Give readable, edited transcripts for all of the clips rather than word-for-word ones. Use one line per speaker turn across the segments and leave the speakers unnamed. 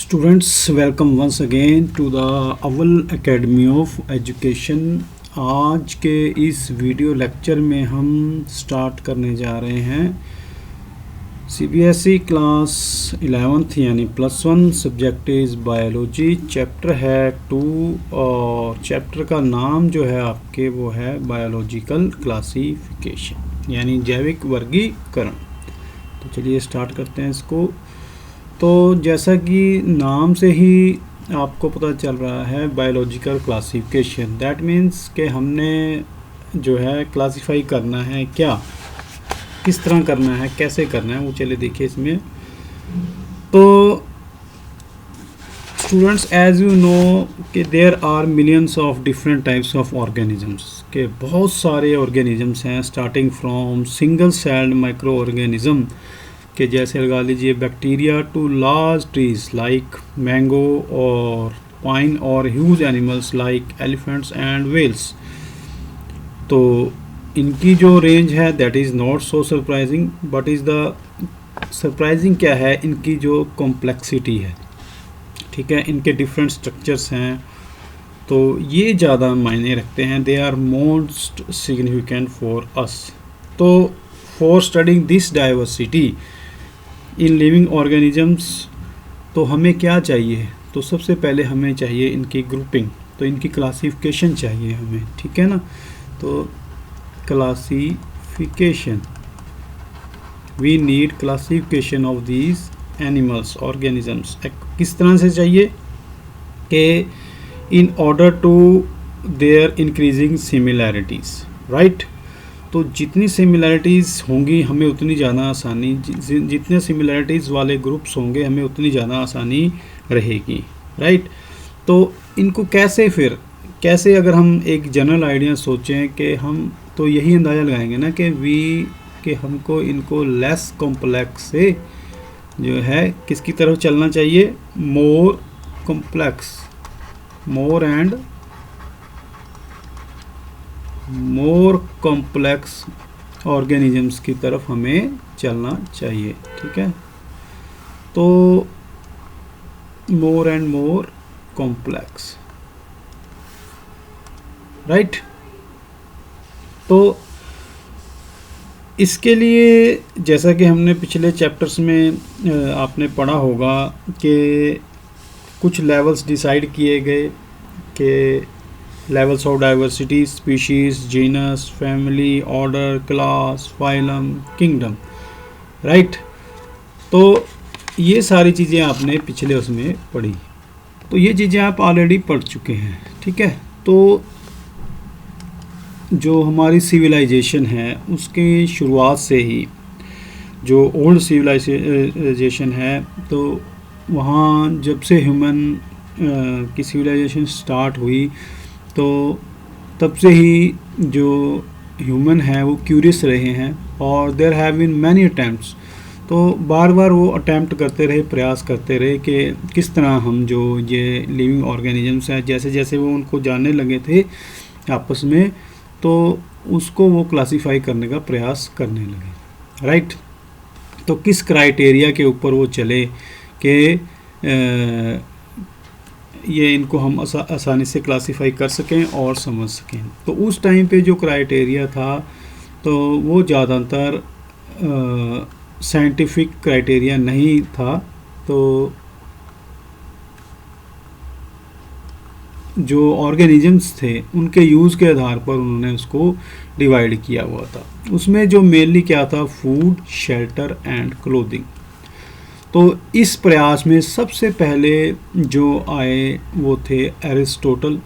Students welcome once again to the Awwal academy of education. आज के इस वीडियो लेक्चर में हम स्टार्ट करने जा रहे हैं सीबीएसई क्लास 11th यानी +1 सब्जेक्ट इज़ बायोलॉजी। चैप्टर है 2 और चैप्टर का नाम जो है आपके वो है बायोलॉजिकल क्लासिफिकेशन यानी जैविक वर्गीकरण। तो चलिए स्टार्ट करते हैं इसको। तो जैसा कि नाम से ही आपको पता चल रहा है बायोलॉजिकल क्लासिफिकेशन, दैट मीन्स कि हमने जो है क्लासिफाई करना है, क्या किस तरह करना है, कैसे करना है, वो चलिए देखिए इसमें। तो स्टूडेंट्स एज यू नो कि there are millions of different types of organisms, के बहुत सारे ऑर्गेनिजम्स हैं starting from single celled micro organism कि जैसे लगा लीजिए bacteria to large trees like mango और पाइन और huge animals like elephants and whales. तो इनकी जो रेंज है that is not so surprising, but is the surprising क्या है, इनकी जो कॉम्प्लेक्सिटी है। ठीक है, इनके डिफरेंट स्ट्रक्चर्स हैं तो ये ज़्यादा मायने रखते हैं। They are most significant for us. तो for studying this diversity in living organisms तो हमें क्या चाहिए, तो सबसे पहले हमें चाहिए इनकी ग्रुपिंग, तो इनकी क्लासिफिकेशन चाहिए हमें। ठीक है ना, तो classification, we need classification of these animals organisms. किस तरह से चाहिए कि in order to their increasing similarities, right. तो जितनी सिमिलैरिटीज़ होंगी हमें उतनी ज़्यादा आसानी, जितने सिमिलैरिटीज़ वाले ग्रुप्स होंगे हमें उतनी ज़्यादा आसानी रहेगी, राइट। तो इनको कैसे अगर हम एक जनरल आइडिया सोचें कि हम तो यही अंदाज़ा लगाएंगे ना कि हमको इनको लेस कॉम्प्लेक्स से जो है किसकी तरफ चलना चाहिए, more complex, more complex organisms की तरफ हमें चलना चाहिए। ठीक है, तो more and more complex, right. तो इसके लिए जैसा कि हमने पिछले चैप्टर्स में आपने पढ़ा होगा कि कुछ लेवल्स डिसाइड किए गए कि levels of diversity, species, genus, family, order, class, phylum, kingdom, right. तो ये सारी चीज़ें आपने पिछले उसमें पढ़ी, तो ये चीज़ें आप ऑलरेडी पढ़ चुके हैं। ठीक है, तो जो हमारी सिविलाइजेशन है उसकी शुरुआत से ही जो ओल्ड सिविलाइजेशन है, तो वहाँ जब से ह्यूमन की सिविलाइजेशन स्टार्ट हुई तो तब से ही जो ह्यूमन है वो क्यूरियस रहे हैं और there have been many attempts. तो बार बार वो अटैम्प्ट करते रहे, प्रयास करते रहे कि किस तरह हम जो ये लिविंग ऑर्गेनिजम्स हैं, जैसे जैसे वो उनको जानने लगे थे आपस में, तो उसको वो क्लासीफाई करने का प्रयास करने लगे, राइट। तो किस क्राइटेरिया के ऊपर वो चले कि ये इनको हम आसानी से क्लासीफाई कर सकें और समझ सकें। तो उस टाइम पे जो क्राइटेरिया था तो वो ज़्यादातर साइंटिफिक क्राइटेरिया नहीं था, तो जो ऑर्गेनिजम्स थे उनके यूज़ के आधार पर उन्होंने उसको डिवाइड किया हुआ था। उसमें जो मेनली क्या था, फूड, शेल्टर एंड क्लोथिंग। तो इस प्रयास में सबसे पहले जो आए वो थे एरिस्टोटल।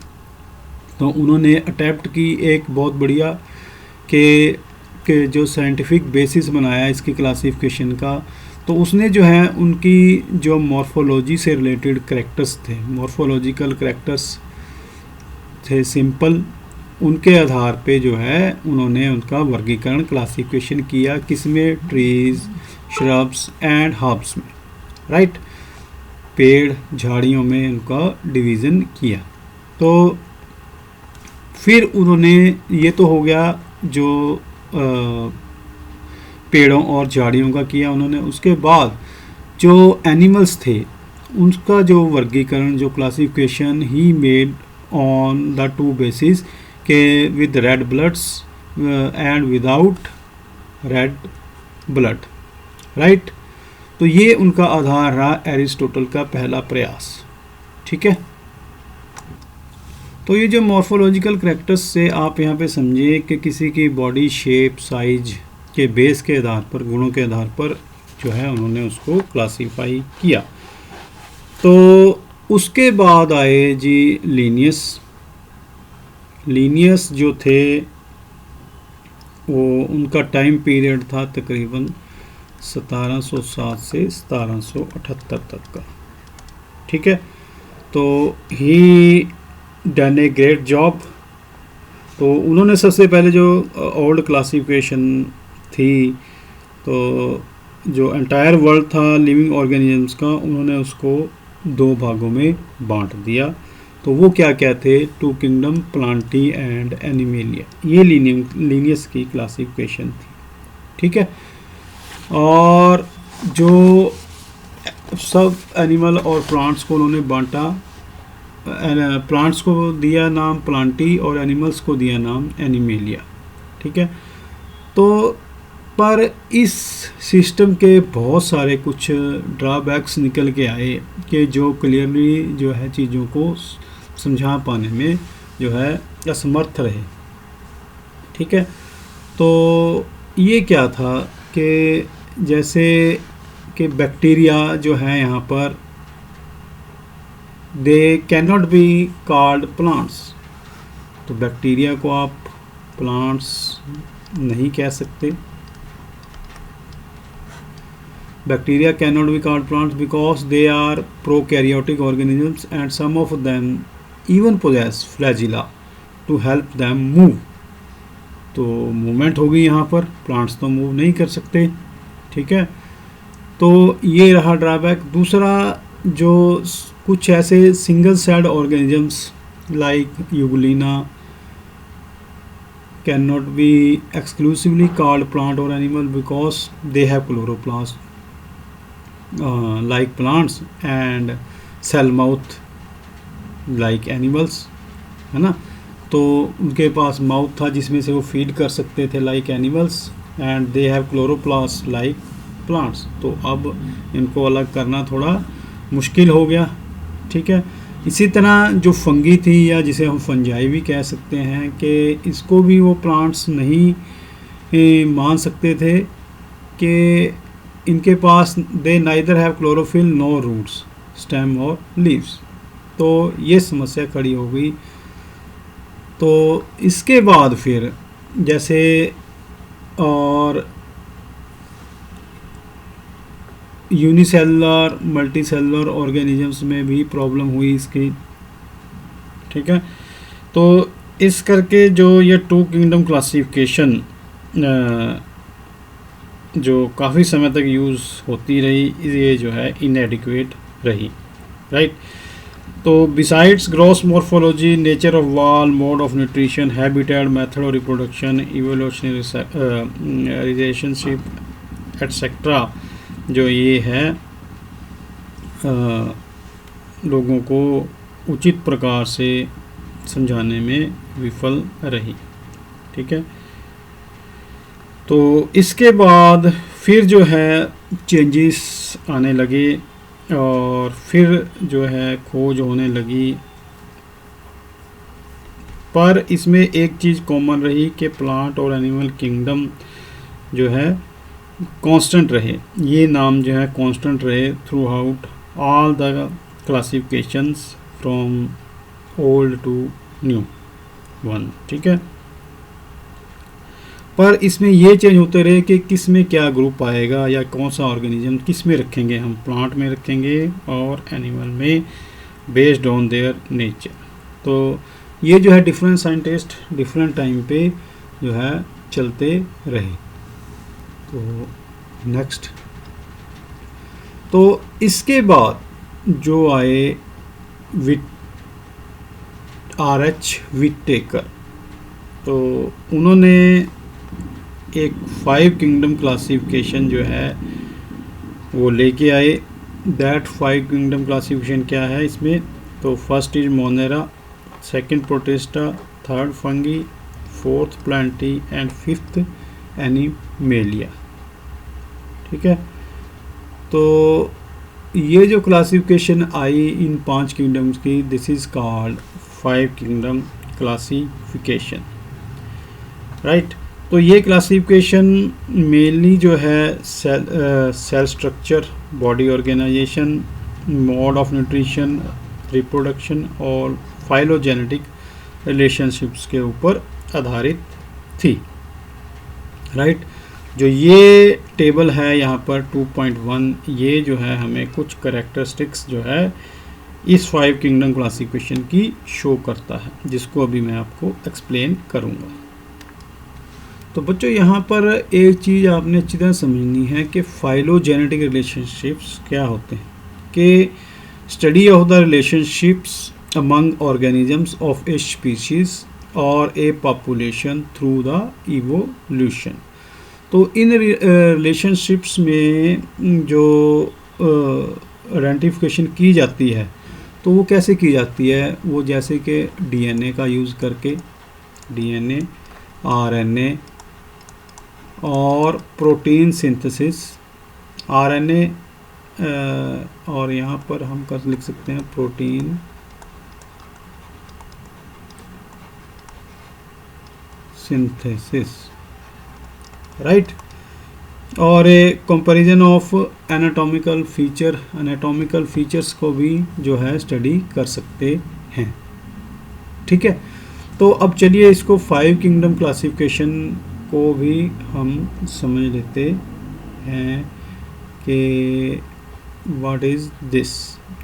तो उन्होंने अटेम्प्ट की एक बहुत बढ़िया कि जो साइंटिफिक बेसिस बनाया इसकी क्लासिफिकेशन का, तो उसने जो है उनकी जो मॉर्फोलॉजी से रिलेटेड करैक्टर्स थे, मॉर्फोलॉजिकल करैक्टर्स थे सिंपल, उनके आधार पे जो है उन्होंने उनका वर्गीकरण क्लासिफिकेशन किया, किसमें, ट्रीज़, श्रब्स एंड हर्ब्स में, राइट। पेड़ झाड़ियों में उनका डिवीज़न किया। तो फिर उन्होंने, ये तो हो गया जो पेड़ों और झाड़ियों का किया उन्होंने। उसके बाद जो एनिमल्स थे उनका जो वर्गीकरण, जो क्लासिफिकेशन ही made on the two basis के with red bloods and without red blood, right. तो ये उनका आधार रहा एरिस्टोटल का पहला प्रयास, ठीक है। तो ये जो मॉर्फोलॉजिकल करैक्टर्स से आप यहाँ पे समझिए कि किसी की बॉडी शेप, साइज के बेस के आधार पर, गुणों के आधार पर जो है उन्होंने उसको क्लासीफाई किया। तो उसके बाद आए जी लीनियस। लीनियस जो थे वो उनका टाइम पीरियड था तकरीबन 1707 से 1778 तक का, ठीक है। तो ही डन ए ग्रेट जॉब। तो उन्होंने सबसे पहले जो ओल्ड क्लासिफिकेशन थी, तो जो एंटायर वर्ल्ड था लिविंग ऑर्गेनिजम्स का, उन्होंने उसको दो भागों में बांट दिया। तो वो क्या क्या थे? Two kingdom, Plantae and Animalia. ये लीनियस की क्लासिफिकेशन थी, ठीक है। और जो सब एनिमल और प्लांट्स को उन्होंने बांटा, प्लांट्स को दिया नाम प्लांटी और एनिमल्स को दिया नाम एनिमेलिया, ठीक है। तो पर इस सिस्टम के बहुत सारे कुछ ड्रॉबैक्स निकल के आए कि जो क्लियरली जो है चीज़ों को समझा पाने में जो है असमर्थ रहे, ठीक है। तो ये क्या था कि जैसे कि बैक्टीरिया जो है यहाँ पर, they can not be called plants. तो बैक्टीरिया को आप प्लांट्स नहीं कह सकते। Bacteria can not be called plants because they are prokaryotic organisms and some of them even possess flagella to help them move. तो मूवमेंट होगी यहाँ पर, प्लांट्स तो मूव नहीं कर सकते, ठीक है। तो ये रहा ड्रॉबैक। दूसरा, जो कुछ ऐसे single celled organisms like euglena can not be exclusively called plant और animal because they have chloroplast like plants and cell mouth like animals, है ना। तो उनके पास माउथ था जिसमें से वो फीड कर सकते थे like animals, and they have chloroplast like plants. तो अब इनको अलग करना थोड़ा मुश्किल हो गया, ठीक है। इसी तरह जो फंगी थी, या जिसे हम फंजाई भी कह सकते हैं, कि इसको भी वो प्लांट्स नहीं मान सकते थे कि इनके पास they neither have chlorophyll no roots stem और लीव्स। तो ये समस्या खड़ी हो गई। तो इसके बाद फिर जैसे और यूनिसेलुलर मल्टीसेलुलर ऑर्गेनिजम्स में भी प्रॉब्लम हुई इसकी, ठीक है। तो इस करके जो ये टू किंगडम क्लासिफिकेशन जो काफ़ी समय तक यूज़ होती रही, ये जो है इनएडिक्वेट रही, राइट। तो besides gross morphology, nature of wall, mode of nutrition, habitat, method of reproduction, evolutionary relationship etcetera, जो ये है लोगों को उचित प्रकार से समझाने में विफल रही, ठीक है। तो इसके बाद फिर जो है चेंजेस आने लगे और फिर जो है खोज होने लगी। पर इसमें एक चीज़ कॉमन रही कि प्लांट और एनिमल किंगडम जो है कांस्टेंट रहे। ये नाम जो है कांस्टेंट रहे throughout all the classifications from old to new one, ठीक है। पर इसमें ये चेंज होते रहे कि किस में क्या ग्रुप आएगा या कौन सा ऑर्गेनिज्म किस में रखेंगे, हम प्लांट में रखेंगे और एनिमल में, बेस्ड ऑन देयर नेचर। तो ये जो है डिफरेंट साइंटिस्ट डिफरेंट टाइम पे जो है चलते रहे। तो नेक्स्ट, तो इसके बाद जो आए R.H. विटेकर, तो उन्होंने एक 5 किंगडम क्लासिफिकेशन जो है वो लेके आए। दैट 5 किंगडम क्लासिफिकेशन क्या है इसमें, तो first is Monera, second Protista, third Fungi, fourth Plantae and fifth Animalia. ठीक है, तो ये जो क्लासिफिकेशन आई इन 5 किंगडम्स की, this is called 5 kingdom classification, right. तो ये क्लासिफिकेशन मेनली जो है cell structure, body organisation, mode of nutrition, reproduction और फाइलोजेनेटिक रिलेशनशिप्स के ऊपर आधारित थी, राइट। जो ये टेबल है यहाँ पर 2.1, ये जो है हमें कुछ करेक्टरिस्टिक्स जो है इस 5 किंगडम क्लासिफिकेशन की शो करता है, जिसको अभी मैं आपको एक्सप्लेन करूँगा। तो बच्चों यहाँ पर एक चीज़ आपने अच्छी तरह समझनी है कि फाइलोजेनेटिक रिलेशनशिप्स क्या होते हैं, कि study of the relationships among organisms of a species और a population through the evolution. तो इन रिलेशनशिप्स में जो आइडेंटिफिकेशन की जाती है, तो वो कैसे की जाती है, वो जैसे कि डीएनए का यूज़ करके, डीएनए, आरएनए और प्रोटीन सिंथेसिस, आरएनए और यहाँ पर हम कर लिख सकते हैं प्रोटीन सिंथेसिस, राइट। और कंपैरिजन ऑफ एनाटॉमिकल फीचर्स को भी जो है स्टडी कर सकते हैं। ठीक है, तो अब चलिए इसको 5 किंगडम क्लासिफिकेशन को भी हम समझ लेते हैं कि व्हाट इज़ दिस।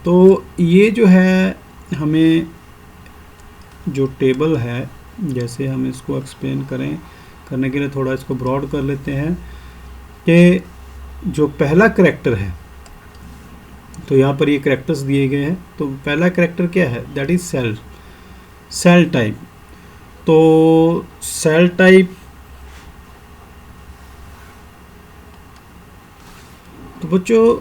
तो ये जो है हमें जो टेबल है, जैसे हम इसको एक्सप्लेन करने के लिए थोड़ा इसको ब्रॉड कर लेते हैं कि जो पहला करैक्टर है, तो यहाँ पर ये करैक्टर्स दिए गए हैं। तो पहला करैक्टर क्या है, दैट इज सेल टाइप। तो सेल टाइप, तो बच्चों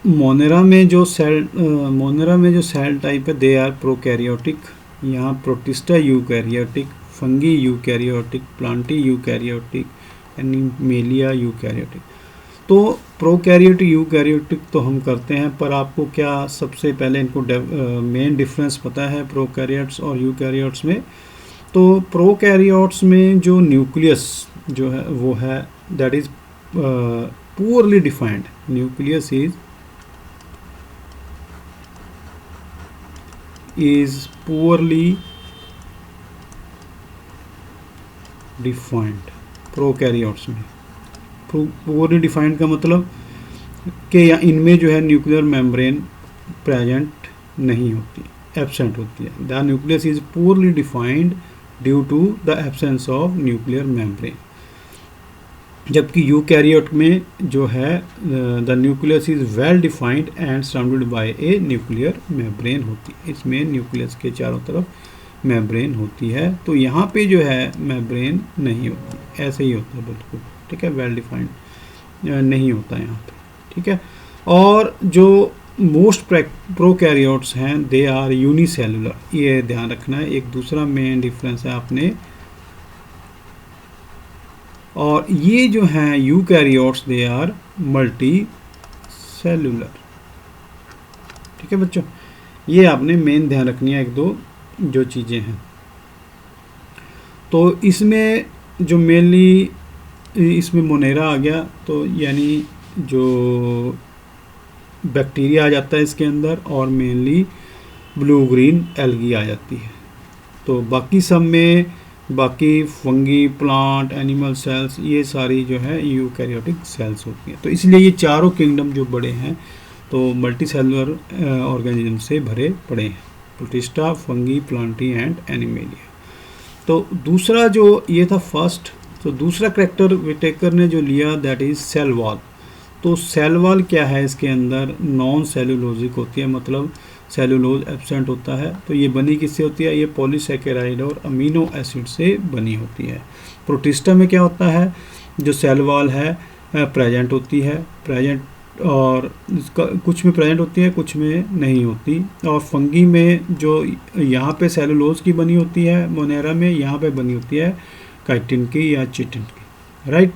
मोनेरा में जो सेल टाइप है, दे आर प्रोकैरियोटिक। यहाँ protista eukaryotic, fungi eukaryotic, Plantae eukaryotic, animalia eukaryotic. तो प्रोकैरियोटिक यूकैरियोटिक तो हम करते हैं, पर आपको क्या सबसे पहले इनको मेन डिफरेंस पता है प्रोकैरियोट्स और यूकैरियोट्स में? तो प्रोकैरियोट्स में जो न्यूक्लियस जो है वो है that is poorly defined. Nucleus is poorly defined prokaryotes में। poorly defined का मतलब कि इनमें जो है न्यूक्लियर मेम्ब्रेन प्रेजेंट नहीं होती, एब्सेंट होती है। The nucleus is poorly defined due to the absence of nuclear membrane. जबकि यूकैरियोट में जो है the nucleus is well defined and surrounded by a nuclear membrane होती है। इसमें न्यूक्लियस के चारों तरफ मेम्ब्रेन होती है। तो यहाँ पे जो है मेम्ब्रेन नहीं होती, ऐसे ही होता है बिल्कुल। ठीक है, वेल डिफाइंड नहीं होता यहाँ पे। ठीक है, और जो मोस्ट प्रोकैरियोट्स हैं दे आर यूनिसेलुलर, ये ध्यान रखना है। एक दूसरा मेन डिफरेंस है आपने, और ये जो हैं eukaryotes they are multi cellular. ठीक है बच्चों, ये आपने मेन ध्यान रखनी है, एक दो जो चीज़ें हैं। तो इसमें जो मेनली इसमें मोनेरा आ गया, तो यानी जो बैक्टीरिया आ जाता है इसके अंदर, और मेनली ब्लू ग्रीन एल्गी आ जाती है। तो बाकी सब में बाकी फंगी, प्लांट, एनिमल सेल्स, ये सारी जो है यूकैरियोटिक सेल्स होती हैं। तो इसलिए ये चारों किंगडम जो बड़े हैं तो मल्टी सेलुलर ऑर्गेनिज्म से भरे पड़े हैं, protista, fungi, Plantae and animalia. तो दूसरा जो ये था फर्स्ट, तो दूसरा करैक्टर विटेकर ने जो लिया दैट इज सेल वॉल। तो सेल वॉल क्या है, इसके अंदर नॉन सेलुलोजिक होती है, मतलब सेलुलोज एब्सेंट होता है। तो ये बनी किससे होती है, ये पॉलीसैकेराइड और अमीनो एसिड से बनी होती है। प्रोटिस्टा में क्या होता है, जो सेल वॉल है प्रेजेंट होती है, प्रेजेंट और इसका कुछ में प्रेजेंट होती है, कुछ में नहीं होती। और फंगी में जो यहाँ पे सेलुलोज की बनी होती है, मोनेरा में यहाँ पे बनी होती है काइटिन की या चिटिन की, राइट।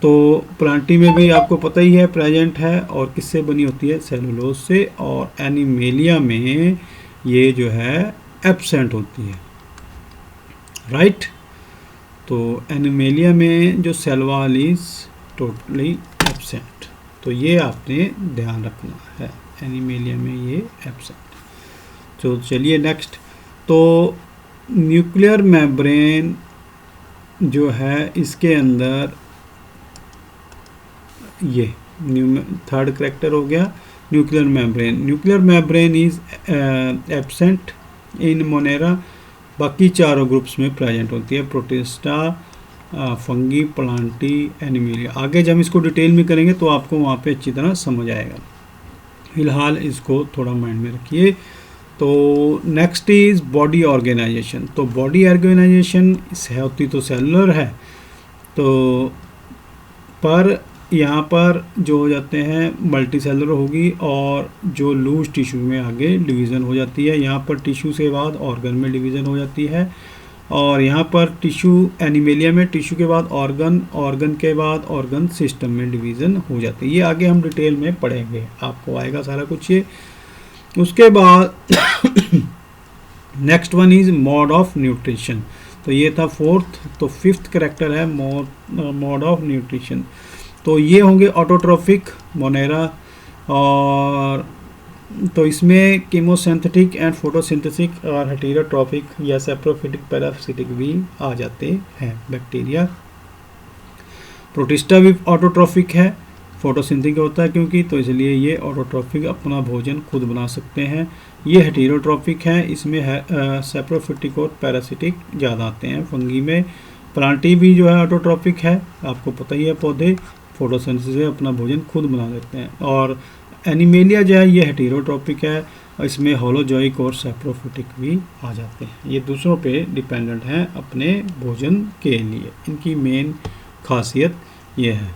तो प्लांटी में भी आपको पता ही है प्रेजेंट है, और किससे बनी होती है, सेलुलोज से। और एनिमेलिया में ये जो है एब्सेंट होती है, राइट। तो एनिमेलिया में जो cell wall is totally absent, तो ये आपने ध्यान रखना है, एनिमेलिया में ये एब्सेंट। तो चलिए नेक्स्ट, तो न्यूक्लियर मेम्ब्रेन जो है इसके अंदर ये थर्ड करैक्टर हो गया nuclear membrane. Nuclear membrane is absent in Monera, बाकी चारों ग्रुप्स में प्रेजेंट होती है, प्रोटिस्टा, फंगी, प्लांटी, एनिमेलिया। आगे जब हम इसको डिटेल में करेंगे तो आपको वहाँ पे अच्छी तरह समझ आएगा, फिलहाल इसको थोड़ा माइंड में रखिए। तो नेक्स्ट इज बॉडी ऑर्गेनाइजेशन। तो बॉडी ऑर्गेनाइजेशन होती तो सेलुलर है, तो पर यहाँ पर जो हो जाते हैं मल्टी सेलुलर होगी, और जो लूज टिश्यू में आगे डिवीज़न हो जाती है। यहाँ पर टिश्यू से बाद ऑर्गन में डिवीज़न हो जाती है, और यहाँ पर टिश्यू एनिमेलिया में टिश्यू के बाद ऑर्गन, ऑर्गन के बाद ऑर्गन सिस्टम में डिवीज़न हो जाती है। ये आगे हम डिटेल में पढ़ेंगे, आपको आएगा सारा कुछ ये। उसके बाद next one is mode of nutrition. तो ये था फोर्थ। तो फिफ्थ करैक्टर है मोड ऑफ न्यूट्रिशन। तो ये होंगे ऑटोट्रॉफिक, मोनेरा, और तो इसमें कीमोसिंथेटिक एंड फोटोसिंथेटिक और हेटेरोट्रॉफिक या सेप्रोफिटिक पैरासिटिक भी आ जाते हैं बैक्टीरिया। प्रोटिस्टा भी ऑटोट्रॉफिक है, फोटोसिंथेटिक होता है क्योंकि, तो इसलिए ये ऑटोट्रॉफिक अपना भोजन खुद बना सकते हैं। ये हेटेरोट्रॉफिक है, इसमें सेप्रोफिटिक और पैरासिटिक ज़्यादा आते हैं। फंगी में प्लांटी भी जो है ऑटोट्रॉफिक है, आपको पता ही है, पौधे फोटोसिंथेसिस से अपना भोजन खुद बना लेते हैं। और एनिमेलिया जो है ये हेटेरोट्रॉपिक है, इसमें होलोजोइक और सेप्रोफिटिक भी आ जाते हैं। ये दूसरों पे डिपेंडेंट हैं अपने भोजन के लिए, इनकी मेन खासियत ये है।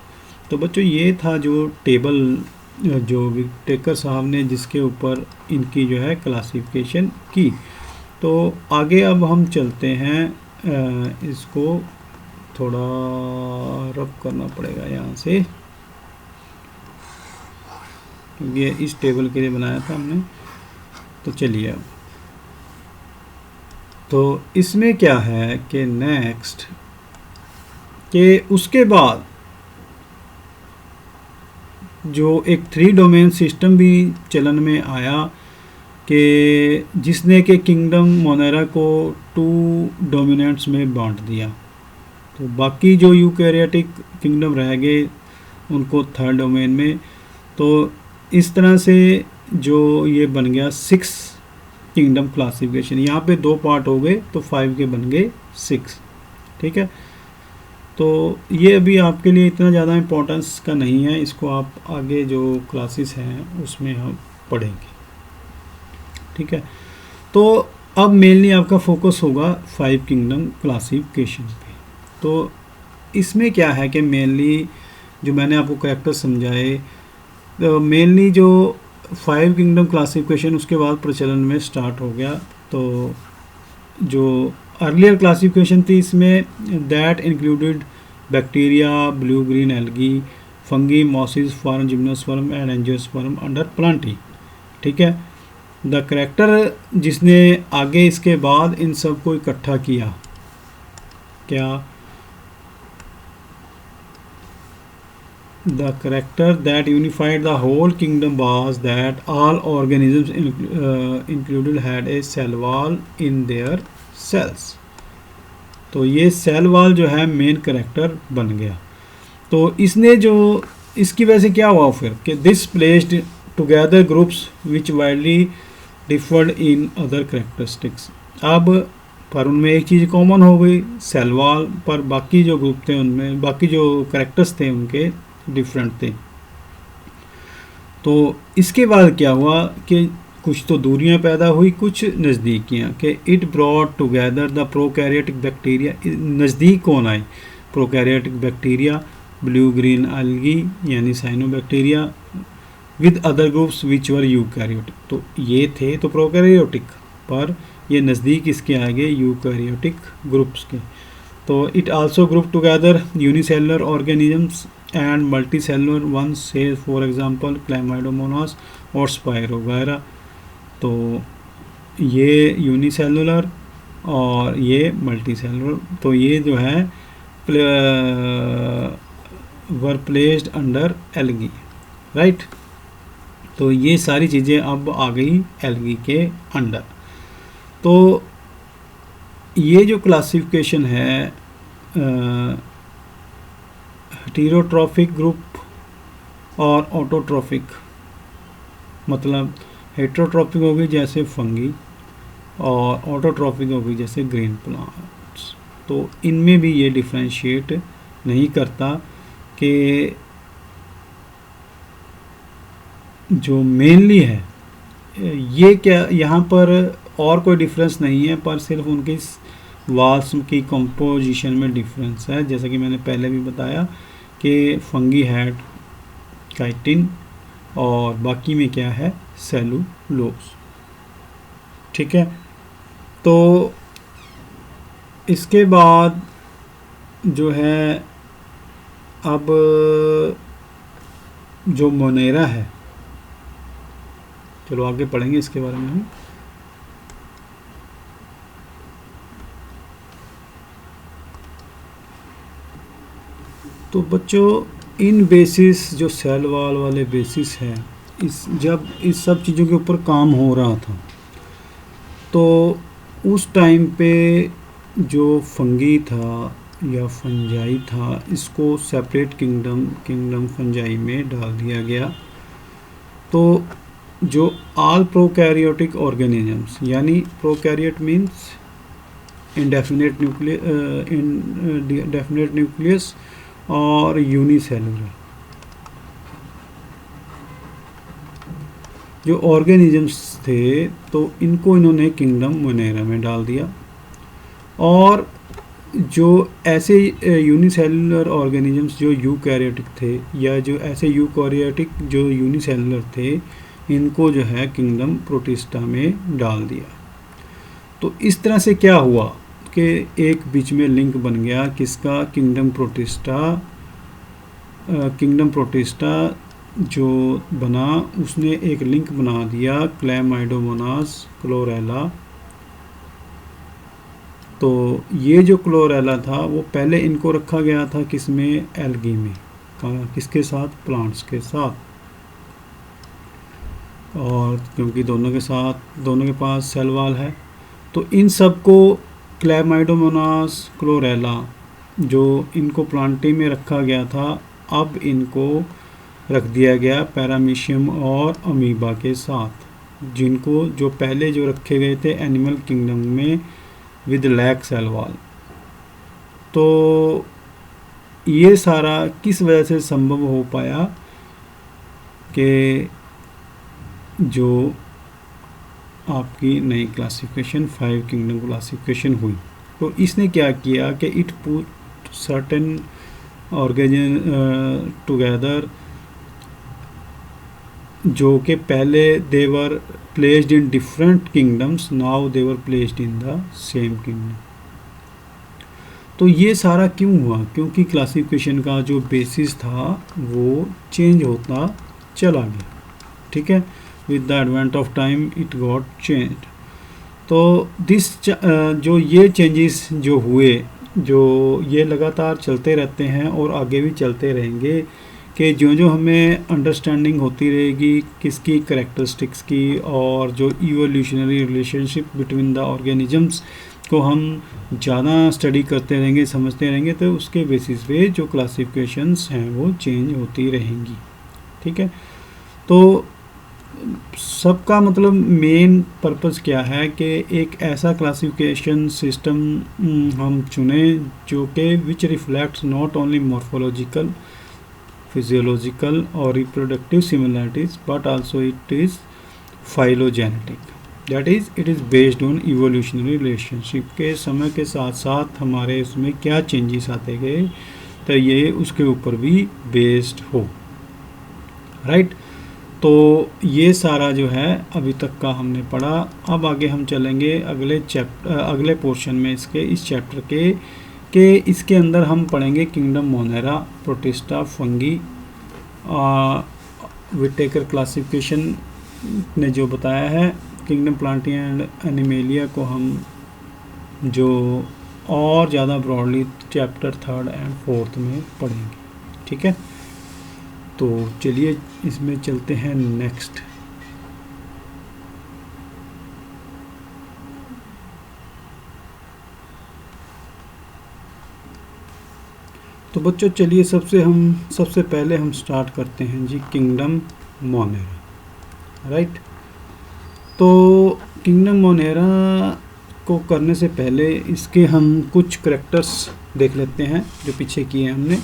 तो बच्चों ये था जो टेबल जो विटेकर साहब ने जिसके ऊपर इनकी जो है क्लासिफिकेशन की। तो आगे अब हम चलते हैं, इसको थोड़ा रब करना पड़ेगा यहाँ से, ये इस टेबल के लिए बनाया था हमने। तो चलिए अब, तो इसमें क्या है कि नेक्स्ट कि उसके बाद जो एक 3 डोमेन सिस्टम भी चलन में आया कि जिसने के किंगडम मोनेरा को 2 डोमिनेंट्स में बांट दिया। तो बाकी जो यूकैरियोटिक किंगडम रह गए उनको 3rd डोमेन में। तो इस तरह से जो ये बन गया 6 किंगडम क्लासिफिकेशन। यहाँ पे 2 पार्ट हो गए तो 5 के बन गए 6, ठीक है। तो ये अभी आपके लिए इतना ज़्यादा इम्पोर्टेंस का नहीं है, इसको आप आगे जो क्लासेस हैं उसमें हम पढ़ेंगे, ठीक है। तो अब मेनली आपका फोकस होगा 5 किंगडम क्लासिफिकेशन पे। तो इसमें क्या है कि मेनली जो मैंने आपको कैरेक्टर समझाए, तो मेनली जो 5 किंगडम क्लासिफिकेशन उसके बाद प्रचलन में स्टार्ट हो गया। तो जो अर्लियर क्लासिफिकेशन थी इसमें that included bacteria, blue green algae, fungi, mosses, form, gymnosperm and angiosperm under Plantae, ठीक है। द करैक्टर जिसने आगे इसके बाद इन सब को इकट्ठा किया, क्या the character that unified the whole kingdom was that all organisms included had a cell wall in their cells। तो ये सेल वॉल जो है मेन करैक्टर बन गया। तो इसने जो इसकी वजह से क्या हुआ फिर कि this placed together groups which widely deferred in other characteristics. अब पर उनमें एक चीज़ कॉमन हो गई सेल वॉल, पर बाकी जो ग्रुप थे उनमें बाकी जो करेक्टर्स थे उनके डिफरेंट थे। तो इसके बाद क्या हुआ कि कुछ तो दूरियां पैदा हुई, कुछ नज़दीकियां, कि it brought together the prokaryotic bacteria. नज़दीक कौन आए? Prokaryotic bacteria, blue green algae यानी cyanobacteria, with other groups which were eukaryotic. तो ये थे तो प्रोकैरियोटिक, पर ये नज़दीक इसके आगे यूकैरियोटिक ग्रुप्स के। तो it also group together unicellular organisms and multicellular ones, say for example Chlamydomonas और स्पायरोगायरा। तो ये यूनिसेलुलर और ये मल्टीसेलुलर, तो ये जो है were placed under algae, right. तो ये सारी चीज़ें अब आ गई एल्गी के अंडर। तो ये जो क्लासिफिकेशन है हेटेरोट्रॉफिक ग्रुप और ऑटोट्रॉफिक, मतलब हेटेरोट्रॉफिक हो गई जैसे फंगी और ऑटोट्रॉफिक हो गई जैसे ग्रीन प्लांट्स। तो इनमें भी ये डिफ्रेंशिएट नहीं करता कि जो मेनली है ये क्या, यहाँ पर और कोई डिफरेंस नहीं है, पर सिर्फ उनकी वाल्स की कंपोजिशन में डिफरेंस है। जैसा कि मैंने पहले भी बताया कि फंगी हैड काइटिन और बाकी में क्या है, सेलुलोज, ठीक है। तो इसके बाद जो है अब जो मोनेरा है, चलो आगे पढ़ेंगे इसके बारे में हम। तो बच्चों इन बेसिस जो सेल वॉल वाले बेसिस है, जब इस सब चीज़ों के ऊपर काम हो रहा था तो उस टाइम पे जो फंगी था या फंजाई था, इसको सेपरेट किंगडम फंजाई में डाल दिया गया। तो जो ऑल प्रोकैरियोटिक ऑर्गेनिजम्स, यानी प्रोकैरियोट मीन्स इंडेफिनेट न्यूक्लियस और यूनिसेलुलर, जो ऑर्गेनिजम्स थे तो इनको इन्होंने किंगडम मोनेरा में डाल दिया। और जो ऐसे यूनिसेलुलर ऑर्गेनिजम्स जो यूकैरियोटिक थे, या जो ऐसे यूकैरियोटिक जो यूनिसेलुलर थे, इनको जो है किंगडम प्रोटिस्टा में डाल दिया। तो इस तरह से क्या हुआ कि एक बीच में लिंक बन गया किसका, किंगडम प्रोटिस्टा जो बना, उसने एक लिंक बना दिया क्लैमाइडोमोनास क्लोरेला। तो ये जो क्लोरेला था वो पहले इनको रखा गया था किसमें, एल्गी में, किसके साथ, प्लांट्स के साथ। और क्योंकि दोनों के पास सेल वॉल है, तो इन सब को क्लैमाइडोमोनास क्लोरेला जो इनको प्लांटी में रखा गया था, अब इनको रख दिया गया पैरामीशियम और अमीबा के साथ, जिनको जो पहले जो रखे गए थे एनिमल किंगडम में विद लैक सेल वॉल। तो ये सारा किस वजह से संभव हो पाया कि जो आपकी नई क्लासिफिकेशन 5 किंगडम क्लासिफिकेशन हुई। तो इसने क्या किया कि it put certain organism together, जो कि पहले they were placed in different kingdoms, now they were placed in the same kingdom. तो ये सारा क्यों हुआ, क्योंकि क्लासिफिकेशन का जो बेसिस था वो चेंज होता चला गया, ठीक है। With the advent of time it got change. तो जो ये चेंजेस जो हुए, जो ये लगातार चलते रहते हैं और आगे भी चलते रहेंगे, कि जो हमें अंडरस्टैंडिंग होती रहेगी किसकी, करेक्टरिस्टिक्स की, और जो evolutionary relationship between the organisms को हम ज़्यादा स्टडी करते रहेंगे, समझते रहेंगे, तो उसके बेसिस पे जो क्लासिफिकेशंस हैं वो चेंज होती रहेंगी, ठीक है। तो सबका मतलब मेन पर्पस क्या है कि एक ऐसा क्लासिफिकेशन सिस्टम हम चुने जो कि which reflects not only morphological, physiological और reproductive similarities, but also it is phylogenetic, that is it is based on evolutionary relationship. के समय के साथ साथ हमारे उसमें क्या चेंजेस आते गए, तो ये उसके ऊपर भी बेस्ड हो, राइट। तो तो ये सारा जो है अभी तक का हमने पढ़ा। अब आगे हम चलेंगे अगले पोर्शन में इस चैप्टर के इसके अंदर हम पढ़ेंगे kingdom Monera, Protista, Fungi. Whittaker classification ने जो बताया है किंगडम प्लांटिया एंड एनिमेलिया को हम जो और ज़्यादा ब्रॉडली चैप्टर 3 एंड 4 में पढ़ेंगे। ठीक है, तो चलिए इसमें चलते हैं नेक्स्ट। तो बच्चों चलिए सबसे पहले हम स्टार्ट करते हैं जी किंगडम मोनेरा। राइट, तो किंगडम मोनेरा को करने से पहले इसके हम कुछ करैक्टर्स देख लेते हैं जो पीछे किए हैं हमने,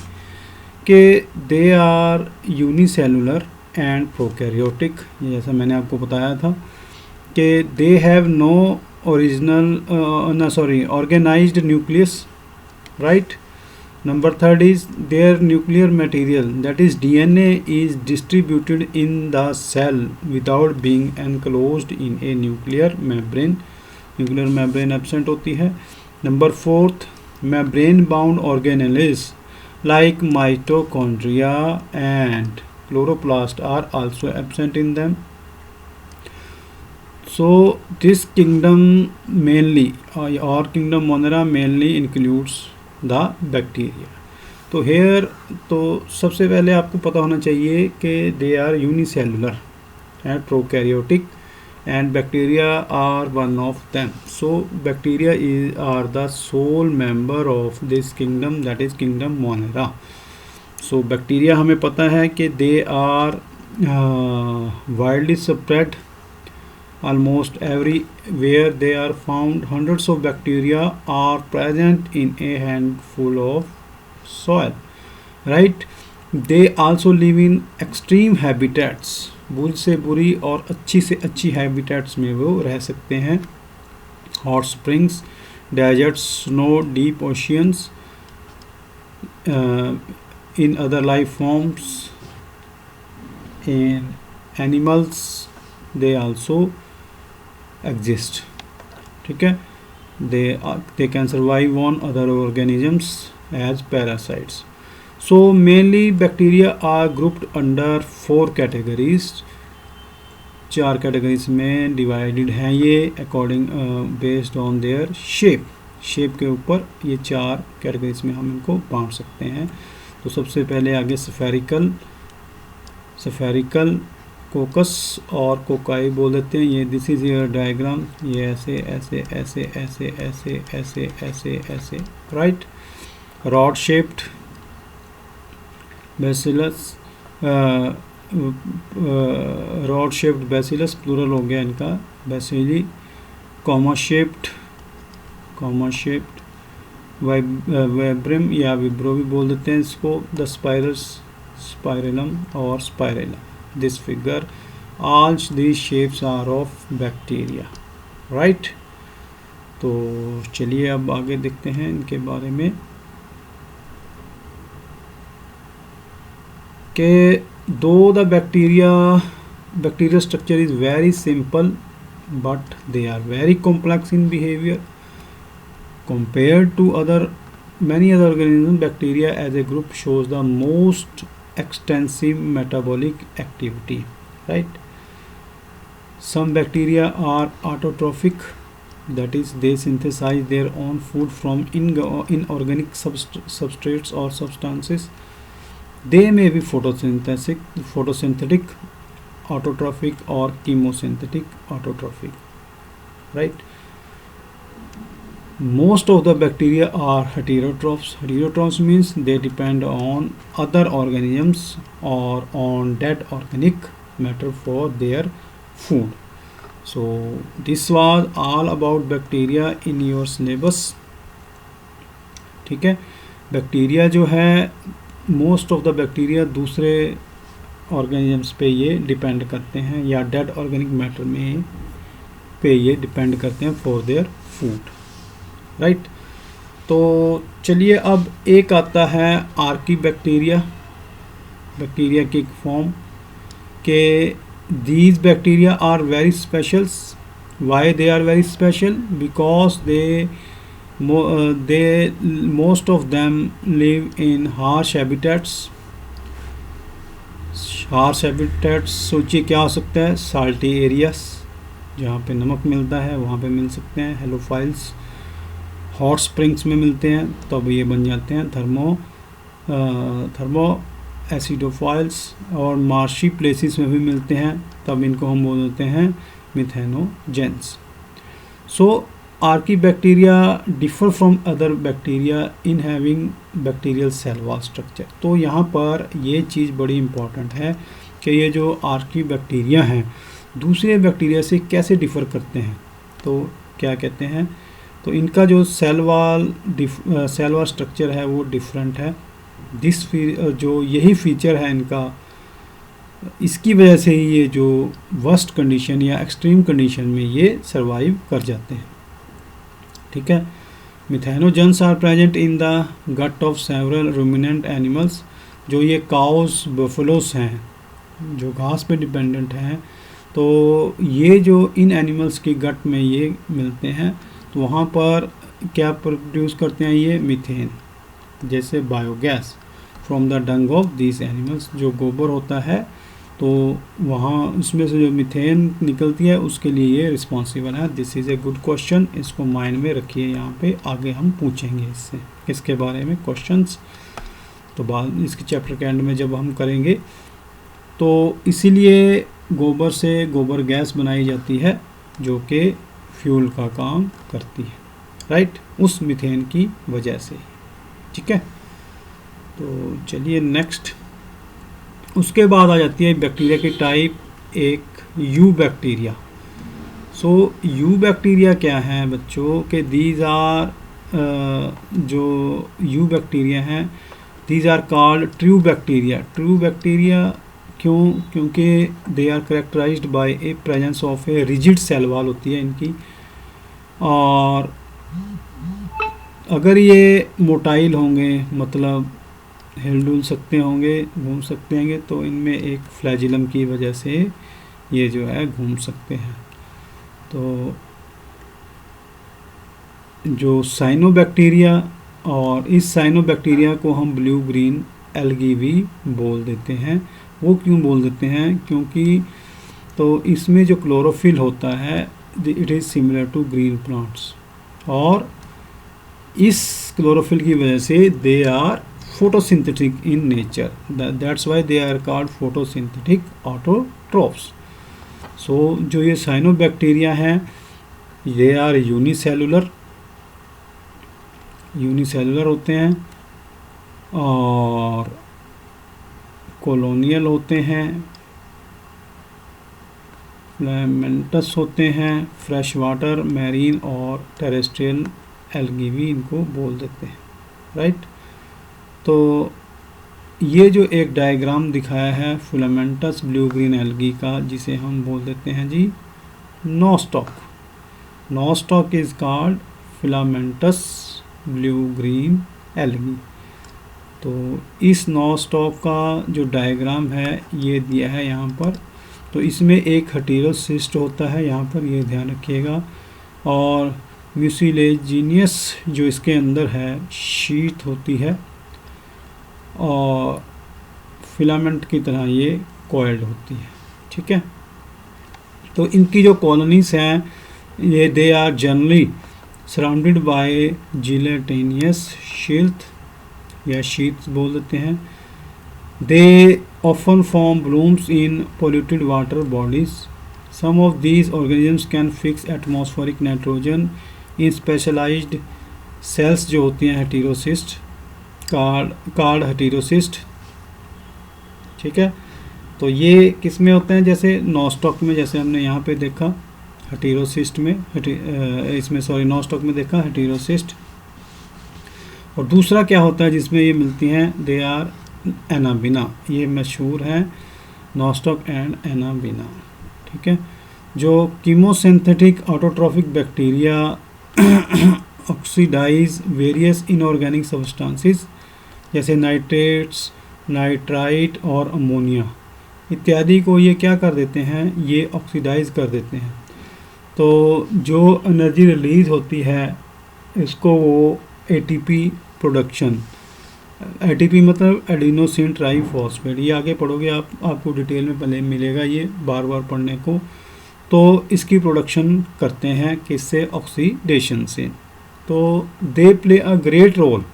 कि they are unicellular and prokaryotic. जैसा मैंने आपको बताया था कि they have no organised nucleus. Right, number 3 is their nuclear material, that is DNA, is distributed in the cell without being enclosed in a nuclear membrane. Nuclear membrane absent होती है। Number 4, membrane bound organelles like mitochondria and chloroplast are also absent in them. So this kingdom mainly or kingdom monera mainly includes the bacteria. तो here तो सबसे पहले आपको पता होना चाहिए कि they are unicellular and prokaryotic and bacteria are one of them. So bacteria are the sole member of this kingdom, that is kingdom Monera. So bacteria हमें पता है कि they are widely spread almost everywhere they are found. Hundreds of bacteria are present in a handful of soil. Right, they also live in extreme habitats. बुरी से बुरी और अच्छी से अच्छी हैबिटेट्स में वो रह सकते हैं। Hot springs, deserts, snow, deep oceans, in other life forms, in animals they also exist. ठीक है, they can survive on other organisms as parasites. So mainly bacteria are grouped under 4 categories. 4 categories में divided हैं ये according based on their shape के ऊपर ये 4 categories में हम इनको बांट सकते हैं। तो सबसे पहले आगे सफेरिकल, कोकस और कोकाई बोल देते हैं। ये दिस इज योर डायग्राम, ये ऐसे ऐसे ऐसे ऐसे ऐसे ऐसे ऐसे ऐसे। Right, rod shaped bacillus, rod shaped bacillus plural हो गया इनका, बेसिली। कॉमा शेप्ड वाइब्रिम या विब्रो भी बोल देते हैं इसको। द स्पाइरलम और spirilla. This figure, all these shapes are of bacteria. Right, तो चलिए अब आगे देखते हैं इनके बारे में कि दो the bacteria structure is very simple but they are very complex in behavior compared to many other organisms. Bacteria as a group shows the most extensive metabolic activity. Right, some bacteria are autotrophic, that is they synthesize their own food from inorganic substrates or substances. They may be photosynthetic autotrophic or chemosynthetic autotrophic. Right, most of the bacteria are heterotrophs. Heterotrophs means they depend on other organisms or on dead organic matter for their food. So this was all about bacteria in your syllabus. ठीक है, bacteria जो है most of the bacteria दूसरे organisms पे ये depend करते हैं या डेड ऑर्गेनिक मैटर में पे ये डिपेंड करते हैं फॉर देयर फूड। राइट, तो चलिए अब एक आता है आर्की बैक्टीरिया की एक फॉर्म के these bacteria are very special. Why they are very special? Because they most of them live in harsh habitats. Harsh habitats सोचिए क्या हो सकता है, साल्टी एरियास जहाँ पे नमक मिलता है वहाँ पे मिल सकते हैं, हेलोफाइल्स हॉट स्प्रिंग्स में मिलते हैं तो अब ये बन जाते हैं थर्मो एसिडोफाइल्स, और मार्शी प्लेसेस में भी मिलते हैं तब इनको हम बोल देते हैं methanogens. So archaebacteria differ from other bacteria in having bacterial cell wall structure. तो यहाँ पर ये चीज़ बड़ी इम्पॉर्टेंट है कि ये जो आर्कीबैक्टीरिया हैं दूसरे बैक्टीरिया से कैसे डिफ़र करते हैं. तो क्या कहते हैं, तो इनका जो सेल वॉल स्ट्रक्चर है वो डिफरेंट है. जो यही फीचर है इनका, इसकी वजह से ही ये जो वर्स्ट कंडीशन या एक्सट्रीम कंडीशन में ये सर्वाइव कर जाते हैं. ठीक है. Methanogens are present in the gut of several ruminant animals. जो ये काउस बफलोस हैं जो घास पे डिपेंडेंट हैं, तो ये जो इन एनिमल्स की गट में ये मिलते हैं तो वहाँ पर क्या प्रोड्यूस करते हैं ये मीथेन, जैसे biogas from the Dang of this animals. जो गोबर होता है तो वहाँ उसमें से जो मीथेन निकलती है उसके लिए ये रिस्पॉन्सिबल है. This is a good question, इसको माइंड में रखिए. यहाँ पे आगे हम पूछेंगे इसके बारे में क्वेश्चंस, तो बाद इसके चैप्टर के एंड में जब हम करेंगे. तो इसीलिए गोबर से गोबर गैस बनाई जाती है जो कि फ्यूल का काम करती है, राइट, उस मीथेन की वजह से. ठीक है. तो चलिए नेक्स्ट, उसके बाद आ जाती है बैक्टीरिया की टाइप, एक यू बैक्टीरिया. सो यू बैक्टीरिया क्या है बच्चों के, दीज आर जो यू बैक्टीरिया हैं these are called true bacteria. True bacteria क्यों? क्योंकि they are characterised by a presence of a rigid cell wall होती है इनकी, और अगर ये मोटाइल होंगे मतलब हिलडुल सकते होंगे, घूम सकते होंगे, तो इनमें एक फ्लैजिलम की वजह से ये जो है घूम सकते हैं. तो जो साइनोबैक्टीरिया, और इस साइनोबैक्टीरिया को हम ब्लू ग्रीन एल्गी भी बोल देते हैं. वो क्यों बोल देते हैं? क्योंकि तो इसमें जो क्लोरोफिल होता है it is similar to green plants, और इस क्लोरोफिल की वजह से they are photosynthetic in nature. That's why they are called photosynthetic autotrophs. So जो ये साइनोबैक्टीरिया हैं ये आर यूनिसेलुलर होते हैं और कॉलोनियल होते हैं, फ्लैमेंटस होते हैं, फ्रेश वाटर, मैरीन और टेरेस्ट्रियल एल्गी भी इनको बोल देते हैं, राइट. तो ये जो एक डायग्राम दिखाया है फिलामेंटस ब्लू ग्रीन एल्गी का, जिसे हम बोल देते हैं जी Nostoc. Nostoc is called filamentous blue green algae. तो इस नोस्टॉक का जो डायग्राम है ये दिया है यहाँ पर. तो इसमें एक हेटेरोसिस्ट होता है यहाँ पर, ये ध्यान रखिएगा, और म्यूसिलेजिनियस जो इसके अंदर है शीट होती है, और फिलामेंट की तरह ये कॉइल्ड होती है. ठीक है. तो इनकी जो कॉलोनीज हैं ये they are generally surrounded by gelatinous sheath या शीट्स बोल देते हैं. They often form blooms in polluted water bodies. Some of these organisms can fix atmospheric nitrogen in specialised cells जो होती हैं हेटेरोसिस्ट, कार्ड हेटेरोसिस्ट. ठीक है. तो ये किस में होते हैं, जैसे नोस्टॉक में, जैसे हमने यहाँ पे देखा हेटेरोसिस्ट में, इसमें सॉरी नोस्टॉक में देखा हेटेरोसिस्ट. और दूसरा क्या होता है जिसमें ये मिलती हैं, दे आर एनाबिना. ये मशहूर हैं नोस्टॉक एंड एनाबिना. ठीक है. जो chemosynthetic autotrophic bacteria oxidise various inorganic substances जैसे नाइट्रेट्स, नाइट्राइट और अमोनिया, इत्यादि को ये क्या कर देते हैं, ये ऑक्सीडाइज कर देते हैं। तो जो एनर्जी रिलीज होती है इसको वो एटीपी प्रोडक्शन, एटीपी मतलब एडिनोसिन ट्राइफॉस्फेट, ये आगे पढ़ोगे आप, आपको डिटेल में पहले मिलेगा ये बार बार पढ़ने को। तो इसकी प्रोडक्शन करते हैं किससे, ऑक्सीडेशन से। तो they play a great role,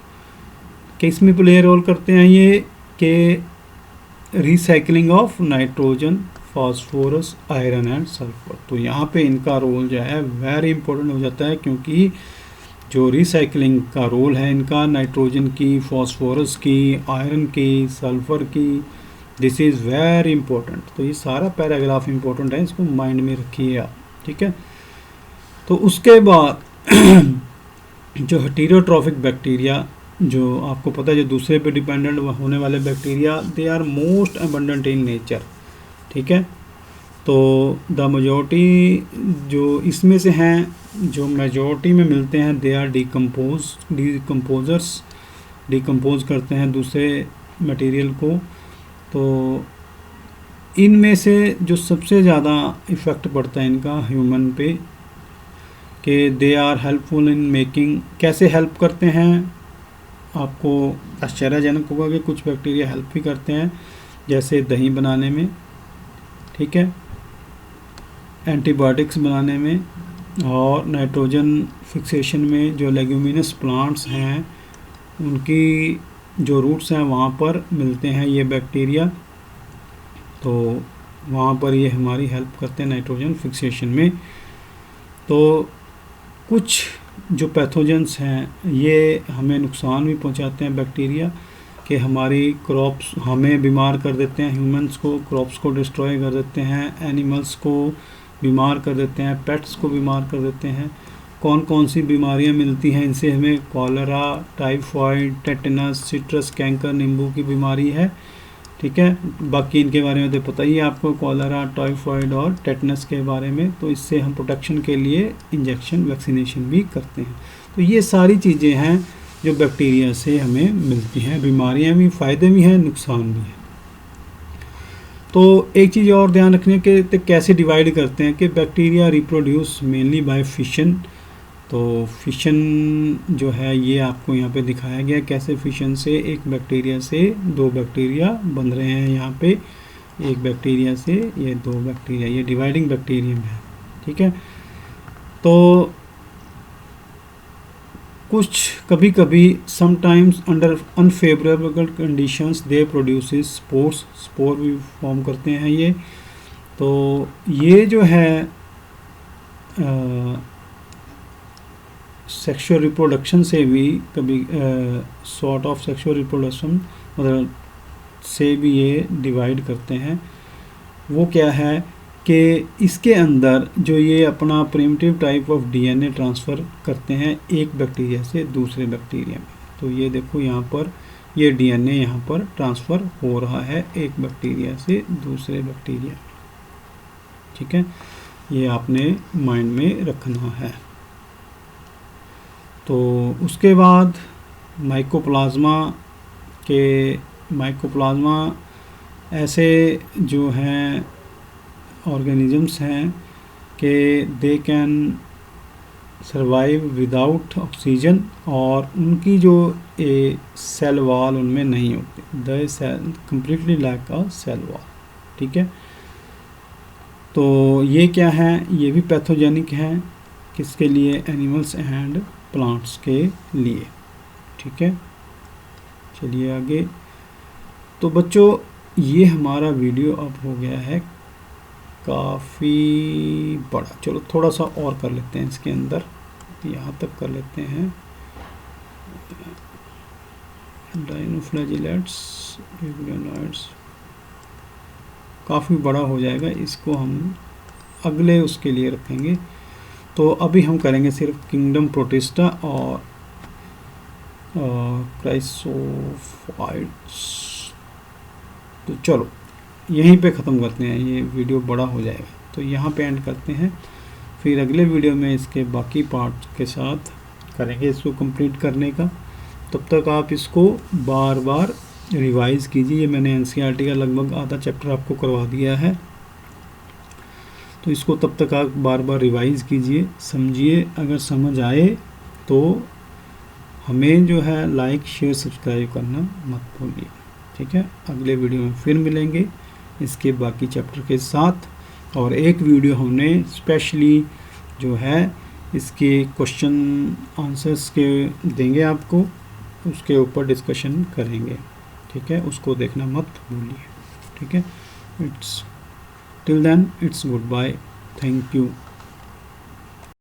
किस में प्ले रोल करते हैं ये, कि recycling of nitrogen, phosphorus, iron and sulphur. तो यहाँ पे इनका रोल जो है वेरी इंपॉर्टेंट हो जाता है, क्योंकि जो रिसाइकलिंग का रोल है इनका, नाइट्रोजन की, फास्फोरस की, आयरन की, सल्फर की, दिस इज़ वेरी इंपॉर्टेंट। तो ये सारा पैराग्राफ इंपॉर्टेंट है, इसको माइंड में रखिए आप, ठीक है। तो उसके बाद जो हेटेरोट्रॉफिक बैक्टीरिया, जो आपको पता है जो दूसरे पे डिपेंडेंट होने वाले bacteria, they are most abundant in nature, ठीक है। तो द मेजॉरिटी जो इसमें से हैं, जो मेजॉरिटी में मिलते हैं, दे आर डिकम्पोजर्स, डिकम्पोज करते हैं दूसरे मटेरियल को। तो इनमें से जो सबसे ज़्यादा इफ़ेक्ट पड़ता है इनका ह्यूमन पे, कि they are helpful in making, कैसे हेल्प करते हैं, आपको आश्चर्यजनक होगा कि कुछ बैक्टीरिया हेल्प भी करते हैं, जैसे दही बनाने में, ठीक है, एंटीबायोटिक्स बनाने में, और नाइट्रोजन फिक्सेशन में। जो लेग्यूमिनस प्लांट्स हैं उनकी जो रूट्स हैं वहाँ पर मिलते हैं ये बैक्टीरिया, तो वहाँ पर ये हमारी हेल्प करते हैं नाइट्रोजन फिक्सेशन में। तो कुछ जो पैथोजेंस हैं ये हमें नुकसान भी पहुँचाते हैं बैक्टीरिया, कि हमारी क्रॉप्स, हमें बीमार कर देते हैं, ह्यूमंस को, क्रॉप्स को डिस्ट्रॉय कर देते हैं, एनिमल्स को बीमार कर देते हैं, पेट्स को बीमार कर देते हैं। कौन कौन सी बीमारियां मिलती हैं इनसे हमें, cholera, typhoid, tetanus, citrus canker, नींबू की बीमारी है, ठीक है। बाकी इनके बारे में तो पता ही है आपको, कॉलरा, टाइफाइड और टेटनस के बारे में। तो इससे हम प्रोटेक्शन के लिए इंजेक्शन, वैक्सीनेशन भी करते हैं। तो ये सारी चीज़ें हैं जो बैक्टीरिया से हमें मिलती हैं, बीमारियां भी, फ़ायदे भी हैं, नुकसान भी हैं। तो एक चीज़ और ध्यान रखने के, तो कैसे डिवाइड करते हैं, कि bacteria reproduce mainly by fission. तो फिशन जो है ये आपको यहाँ पे दिखाया गया, कैसे फिशन से एक बैक्टीरिया से दो बैक्टीरिया बन रहे हैं। यहाँ पे एक बैक्टीरिया से ये दो बैक्टीरिया, ये डिवाइडिंग बैक्टीरियम है, ठीक है। तो कुछ कभी कभी समटाइम्स अंडर अनफेवरेबल कंडीशंस दे प्रोड्यूसेस स्पोर्स, स्पोर भी फॉर्म करते हैं ये। तो ये जो है सेक्सुअल रिप्रोडक्शन से भी कभी सॉर्ट ऑफ सेक्सुअल रिप्रोडक्शन मतलब से भी ये डिवाइड करते हैं। वो क्या है कि इसके अंदर जो ये अपना primitive type of DNA transfer करते हैं एक बैक्टीरिया से दूसरे बैक्टीरिया में। तो ये देखो यहाँ पर ये डीएनए यहाँ पर ट्रांसफ़र हो रहा है एक बैक्टीरिया से दूसरे बैक्टीरिया, ठीक है। ये आपने माइंड में रखना है। तो उसके बाद माइकोप्लाज्मा ऐसे जो हैं ऑर्गेनिजम्स हैं कि they can survive without oxygen, और उनकी जो सेल वॉल उनमें नहीं होती, the cell completely lack a cell wall, ठीक है। तो ये क्या है, ये भी पैथोजेनिक हैं, किसके लिए, एनिमल्स एंड प्लांट्स के लिए, ठीक है। चलिए आगे। तो बच्चों ये हमारा वीडियो अब हो गया है काफ़ी बड़ा, चलो थोड़ा सा और कर लेते हैं इसके अंदर, यहाँ तक कर लेते हैं। डाइनोफ्लैजिलेट्स, यूग्लोनॉइड्स काफ़ी बड़ा हो जाएगा, इसको हम अगले उसके लिए रखेंगे। तो अभी हम करेंगे सिर्फ किंगडम प्रोटिस्टा और क्राइसोफाइट्स। तो चलो यहीं पे ख़त्म करते हैं, ये वीडियो बड़ा हो जाएगा, तो यहाँ पे एंड करते हैं। फिर अगले वीडियो में इसके बाकी पार्ट के साथ करेंगे इसको कंप्लीट करने का। तब तक आप इसको बार बार रिवाइज कीजिए। ये मैंने एनसीईआरटी का लगभग आधा चैप्टर आपको करवा दिया है, तो इसको तब तक आप बार बार रिवाइज कीजिए, समझिए। अगर समझ आए तो हमें जो है लाइक शेयर सब्सक्राइब करना मत भूलिए। ठीक है, अगले वीडियो में फिर मिलेंगे इसके बाकी चैप्टर के साथ। और एक वीडियो हमने स्पेशली जो है इसके क्वेश्चन आंसर्स के देंगे आपको, उसके ऊपर डिस्कशन करेंगे। ठीक है, उसको देखना मत भूलिए। ठीक है, it's till then it's goodbye, thank you.